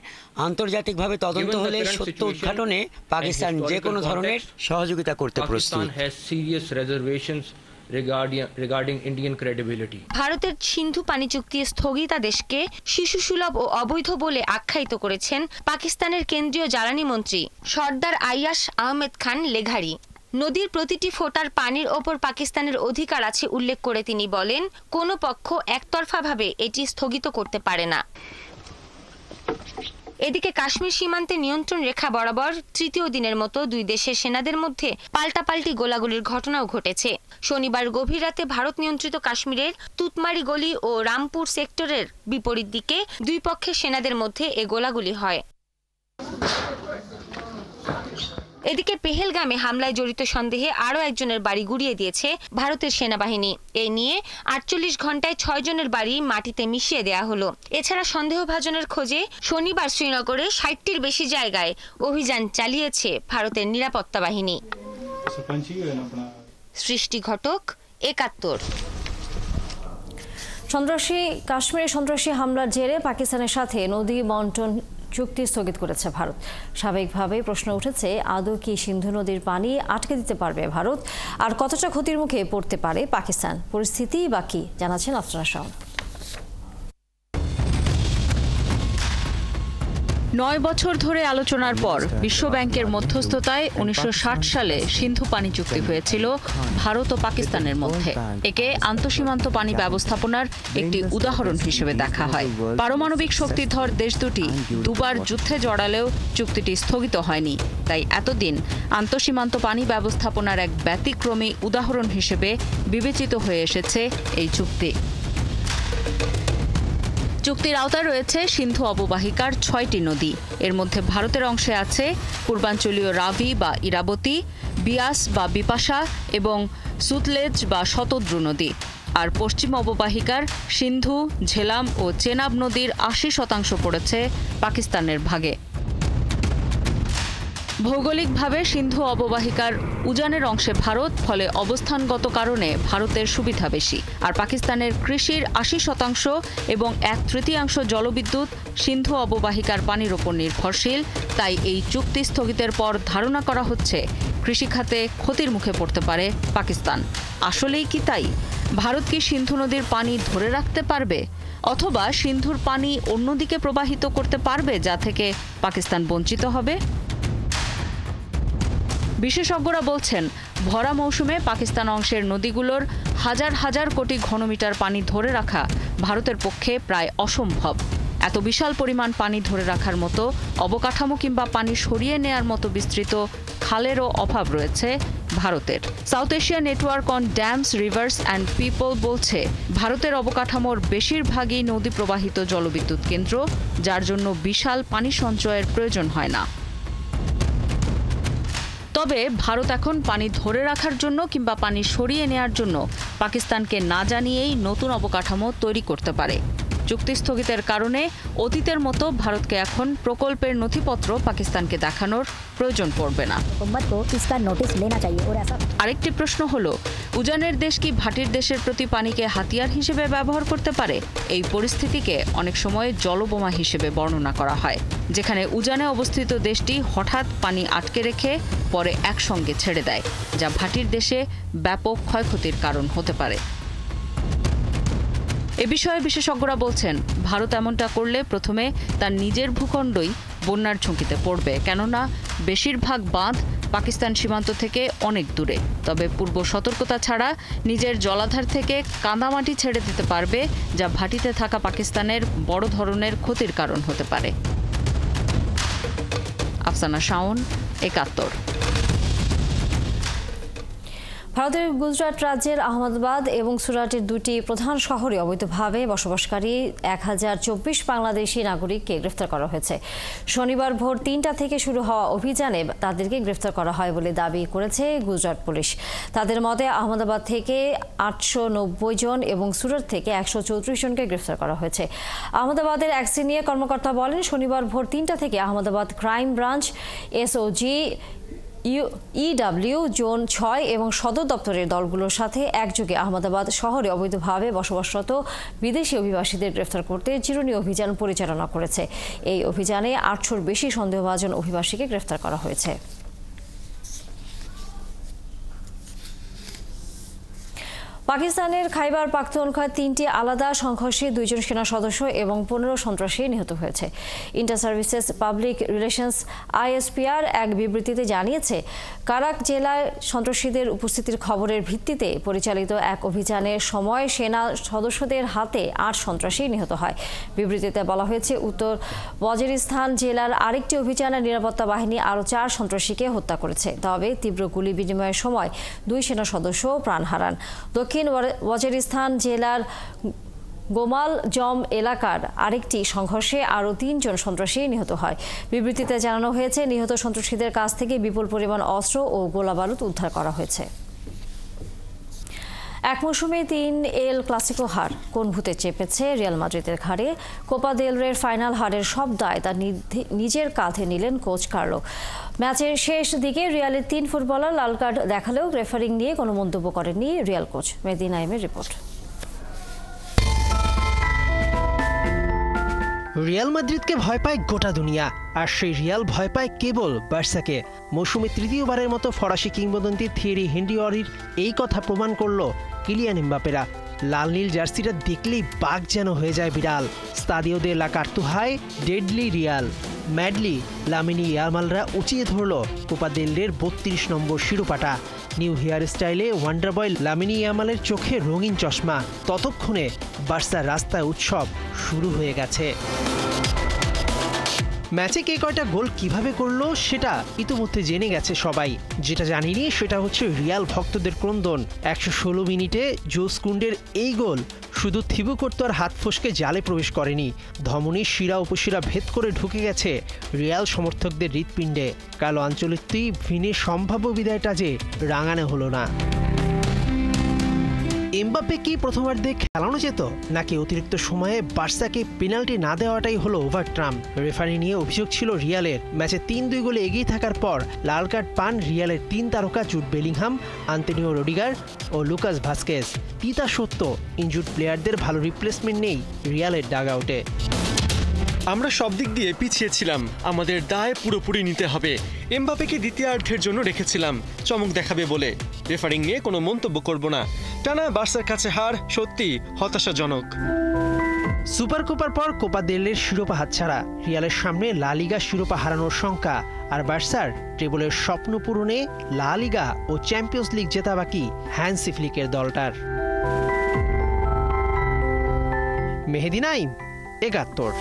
আন্তর্জাতিকভাবে তদন্ত হলে সত্য উদ্ঘাটনে পাকিস্তান যে কোনো ধরনের সহযোগিতা করতে প্রস্তুত। ভারতের সিন্ধু পানি চুক্তি স্থগিতাদেশকে শিশুসুলভ ও অবৈধ বলে আখ্যায়িত করেছেন পাকিস্তানের কেন্দ্রীয় জ্বালানি মন্ত্রী সর্দার আয়াশ আহমেদ খান লেঘারি। নদীর প্রতিটি ফোঁটার পানির ওপর পাকিস্তানের অধিকার আছে উল্লেখ করে তিনি বলেন, কোনো পক্ষ একতরফাভাবে এটি স্থগিত করতে পারে না। এদিকে কাশ্মীর সীমান্তে নিয়ন্ত্রণ রেখা বরাবর তৃতীয় দিনের মতো দুই দেশের সেনাদের মধ্যে পাল্টাপাল্টি গোলাগুলির ঘটনাও ঘটেছে। শনিবার গভীর রাতে ভারত নিয়ন্ত্রিত কাশ্মীরের তুতমারি গলি ও রামপুর সেক্টরের বিপরীত দিকে দুই পক্ষের সেনাদের মধ্যে এ গোলাগুলি হয়। এদিকে পেহেলগামে হামলায় জড়িত সন্দেহে আরও একজনের বাড়ি গুড়িয়ে দিয়েছে ভারতের সেনাবাহিনী। এ নিয়ে ৪৮ ঘন্টায় ৬ জনের বাড়ি মাটিতে মিশিয়ে দেয়া হলো। এছাড়া সন্দেহভাজনের খোঁজে শনিবার শ্রীনগরে ৬০টির বেশি জায়গায় অভিযান চালিয়েছে ভারতের নিরাপত্তা বাহিনী। সৃষ্টি ঘটক, ৭১। কাশ্মীরে সন্ত্রাসী হামলার জেরে পাকিস্তানের সাথে নদী বন্টন চুক্তি স্থগিত করেছে ভারত। স্বাভাবিকভাবেই প্রশ্ন উঠেছে, আদৌ কি সিন্ধু নদীর পানি আটকে দিতে পারবে ভারত, আর কতটা ক্ষতির মুখে পড়তে পারে পাকিস্তান? পরিস্থিতি বা কি, জানাচ্ছেন আফসানা শাহ। ৯ বছর ধরে আলোচনার পর বিশ্বব্যাংকের মধ্যস্থতায় ১৯৬০ সালে সিন্ধু পানি চুক্তি হয়েছিল ভারত ও পাকিস্তানের মধ্যে। একে আন্তঃসীমান্ত পানি ব্যবস্থাপনার একটি উদাহরণ হিসেবে দেখা হয়। পারমাণবিক শক্তিধর দেশ দুটি দুবার যুদ্ধে জড়ালেও চুক্তিটি স্থগিত হয়নি। তাই এতদিন আন্তঃসীমান্ত পানি ব্যবস্থাপনার এক ব্যতিক্রমী উদাহরণ হিসেবে বিবেচিত হয়ে এসেছে এই চুক্তি। চুক্তির আওতায় রয়েছে সিন্ধু অববাহিকার ৬টি নদী। এর মধ্যে ভারতের অংশে আছে পূর্বাঞ্চলীয় রাভি বা ইরাবতী, বিয়াস বা বিপাশা এবং সুতলেজ বা শতদ্রু নদী। আর পশ্চিম অববাহিকার সিন্ধু, ঝেলাম ও চেনাব নদীর ৮০% পড়েছে পাকিস্তানের ভাগে। ভৌগোলিকভাবে সিন্ধু অববাহিকার উজানের অংশে ভারত, ফলে অবস্থানগত কারণে ভারতের সুবিধা বেশি। আর পাকিস্তানের কৃষির ৮০% এবং ১/৩ জলবিদ্যুৎ সিন্ধু অববাহিকার পানির ওপর নির্ভরশীল। তাই এই চুক্তি স্থগিতের পর ধারণা করা হচ্ছে কৃষিখাতে ক্ষতির মুখে পড়তে পারে পাকিস্তান। আসলেই কি তাই? ভারত কি সিন্ধু নদীর পানি ধরে রাখতে পারবে, অথবা সিন্ধুর পানি অন্যদিকে প্রবাহিত করতে পারবে, যা থেকে পাকিস্তান বঞ্চিত হবে? বিশেষজ্ঞরা বলছেন, ভরা মৌসুমে পাকিস্তান অংশের নদীগুলোর হাজার হাজার কোটি ঘনমিটার পানি ধরে রাখা ভারতের পক্ষে প্রায় অসম্ভব। এত বিশাল পরিমাণ পানি ধরে রাখার মতো অবকাঠামো কিংবা পানি সরিয়ে নেয়ার মতো বিস্তৃত খালেরও অভাব রয়েছে ভারতের। South Asia network on dams, rivers and people বলছে, ভারতের অবকাঠামোর বেশিরভাগই নদী প্রবাহিত জলবিদ্যুৎ কেন্দ্র, যার জন্য বিশাল পানি সঞ্চয়ের প্রয়োজন হয় না। তবে ভারত এখন পানি ধরে রাখার জন্য কিংবা পানি সরিয়ে নেয়ার জন্য পাকিস্তানকে না জানিয়েই নতুন অবকাঠামো তৈরি করতে পারে। চুক্তি স্থগিতের কারণে অতীতের মতো ভারতকে এখন প্রকল্পের নথিপত্র পাকিস্তানকে দেখানোর প্রয়োজন পড়বে না। আরেকটি প্রশ্ন হলো, উজানের দেশ কি ভাটির দেশের প্রতি পানিকে হাতিয়ার হিসেবে ব্যবহার করতে পারে? এই পরিস্থিতিকে অনেক সময় জলবোমা হিসেবে বর্ণনা করা হয়, যেখানে উজানে অবস্থিত দেশটি হঠাৎ পানি আটকে রেখে পরে একসঙ্গে ছেড়ে দেয়, যা ভাটির দেশে ব্যাপক ক্ষয়ক্ষতির কারণ হতে পারে। এ বিষয়ে বিশেষজ্ঞরা বলছেন, ভারত এমনটা করলে প্রথমে তার নিজের ভূখণ্ডই বন্যার ঝুঁকিতে পড়বে, কেননা বেশিরভাগ বাঁধ পাকিস্তান সীমান্ত থেকে অনেক দূরে। তবে পূর্ব সতর্কতা ছাড়া নিজের জলাধার থেকে কাদামাটি ছেড়ে দিতে পারবে, যা ভাটিতে থাকা পাকিস্তানের বড় ধরনের ক্ষতির কারণ হতে পারে। আফসানা শাওন, ৭১। ভারতের গুজরাট রাজ্যের আহমেদাবাদ এবং সুরাটের দুটি প্রধান শহরে অবৈধভাবে বসবাসকারী ১০২৪ বাংলাদেশি নাগরিককে গ্রেফতার করা হয়েছে। শনিবার ভোর ৩টা থেকে শুরু হওয়া অভিযানে তাদেরকে গ্রেফতার করা হয় বলে দাবি করেছে গুজরাট পুলিশ। তাদের মতে আহমেদাবাদ থেকে ৮৯০ জন এবং সুরাট থেকে ১৩৪ জনকে গ্রেফতার করা হয়েছে। আহমেদাবাদের এক সিনিয়র কর্মকর্তা বলেন, শনিবার ভোর ৩টা থেকে Ahmedabad crime branch, SOG, EW zone ৬ এবং সদর দপ্তরের দলগুলোর সাথে একযোগে আহমেদাবাদ শহরে অবৈধভাবে বসবাসরত বিদেশি অভিবাসীদের গ্রেফতার করতে চিরুনি অভিযান পরিচালনা করেছে। এই অভিযানে ৮০০-র বেশি সন্দেহভাজন অভিবাসীকে গ্রেফতার করা হয়েছে। পাকিস্তানের খাইবার পাখতুনখোয়ার ৩টি আলাদা সংঘর্ষে ২ জন সেনা সদস্য এবং ১৫ সন্ত্রাসী নিহত হয়েছে। Inter services public relations ISPR এক বিবৃতিতে জানিয়েছে, কারাক জেলায় সন্ত্রাসীদের উপস্থিতির খবরের ভিত্তিতে পরিচালিত এক অভিযানের সময় সেনা সদস্যদের হাতে ৮ সন্ত্রাসী নিহত হয়। বিবৃতিতে বলা হয়েছে, উত্তর ওয়াজিরিস্তান জেলার আরেকটি অভিযানে নিরাপত্তা বাহিনী আরও ৪ সন্ত্রাসীকে হত্যা করেছে। তবে তীব্র গুলি বিনিময়ের সময় ২ সেনা সদস্য প্রাণ হারান। দক্ষিণ ওয়াজিরিস্তান জেলার গোমাল জম এলাকার আরেকটি সংঘর্ষে আরও ৩ জন সন্ত্রাসী নিহত হয়। বিবৃতিতে জানানো হয়েছে, নিহত সন্ত্রাসীদের কাছ থেকে বিপুল পরিমাণ অস্ত্র ও গোলাবারুদ উদ্ধার করা হয়েছে। এক মৌসুমে ৩ এল ক্লাসিকো হার কোন ভূতে চেপেছে রিয়াল মাদ্রিদের ঘাড়ে? কোপা দেল রের ফাইনাল হারের সব দায় তার নিজের কাঁধে নিলেন কোচ কার্লো। ম্যাচের শেষ দিকে রিয়ালের ৩ ফুটবলার লাল কার্ড দেখালেও রেফারিং নিয়ে কোনো মন্তব্য করেননি রিয়াল কোচ। মেহেদী নাইমের রিপোর্ট। রিয়াল মাদ্রিদকে ভয় পায় গোটা দুনিয়া, আর সেই রিয়াল ভয় পায় কেবল বার্সাকে। মৌসুমে তৃতীয়বারের মতো ফরাসি কিংবদন্তি থিয়েরি হেনরির এই কথা প্রমাণ করলো কিলিয়ান এমবাপেরা। লাল নীল জার্সিটা দেখলেই বাঘ যেন হয়ে যায় বিড়াল। স্তাদিও দে লা কার্তুহায় ডেডলি রিয়াল। ম্যাডলি লামিনি ইয়ামালরা উঁচিয়ে ধরল কোপা দেল রের ৩২ নম্বর শিরোপাটা। নিউ হেয়ার স্টাইলে ওয়ান্ডার বয় লামিনি ইয়ামালের চোখে রঙিন চশমা। ততক্ষণে বার্সার রাস্তায় উৎসব শুরু হয়ে গেছে। ম্যাচে কে কয়টা গোল কিভাবে করলো সেটা ইতিমধ্যে জেনে গেছে সবাই। যেটা জানিনি সেটা হচ্ছে রিয়াল ভক্তদের ক্রন্দন। ১১৬ মিনিটে জোস কুন্ডের এই গোল শুধু থিবু কর্তোর হাত ফসকে জালে প্রবেশ করেনি, ধমনীর শিরা উপশিরা ভেদ করে ঢুকে গেছে রিয়াল সমর্থকদের হৃৎপিণ্ডে। কালো আঞ্চলিকটি ভিনের সম্ভাব্য বিদায়টা যে রাঙানো হলো না। এমবাপ্পে কি প্রথমার্ধে খেলানো যেত, নাকি অতিরিক্ত সময়ে বার্সাকে পেনাল্টি না দেওয়াটাই হলো ওভারট্রাম্প? রেফারি নিয়ে অভিযোগ ছিল রিয়ালের। ম্যাচে 3-2 গোলে এগিয়ে থাকার পর লাল কার্ড পান রিয়ালের 3 তারকা জুড বেলিংহাম, আন্তোনিও রুডিগার ও লুকাস ভাস্কেজ। তিতা সত্য, ইনজুর্ড প্লেয়ারদের ভালো রিপ্লেসমেন্ট নেই রিয়ালের ডাগআউটে। আমরা সব দিক দিয়ে পিছিয়ে ছিলাম, আমাদের দায় পুরোপুরি নিতে হবে। এমবাপ্পেকে দ্বিতীয়ার্ধের জন্য রেখেছিলাম চমক দেখাবে বলে। রেফারিং নিয়ে কোনো মন্তব্য করব না। টানা বার্সার কাছে হার সত্যি হতাশাজনক। সুপার কোপার পর কোপা দেল রের শিরোপা হাতছাড়া, রিয়ালের সামনে লা লিগা শিরোপা হারানোর শঙ্কা, আর বার্সার ট্রেবলের স্বপ্ন পূরণে লা লিগা ও চ্যাম্পিয়ন্স লিগ জেতা বাকি হ্যান্সি ফ্লিকের দলটার। মেহেদি নাইম, ৭১।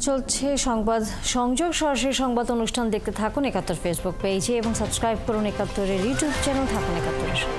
চলছে সংবাদ সংযোগ, সরাসরি সংবাদ অনুষ্ঠান দেখতে থাকুন ৭১ ফেসবুক পেজে এবং সাবস্ক্রাইব করুন ৭১-এর ইউটিউব চ্যানেল। থাকুন ৭১-এর সাথে।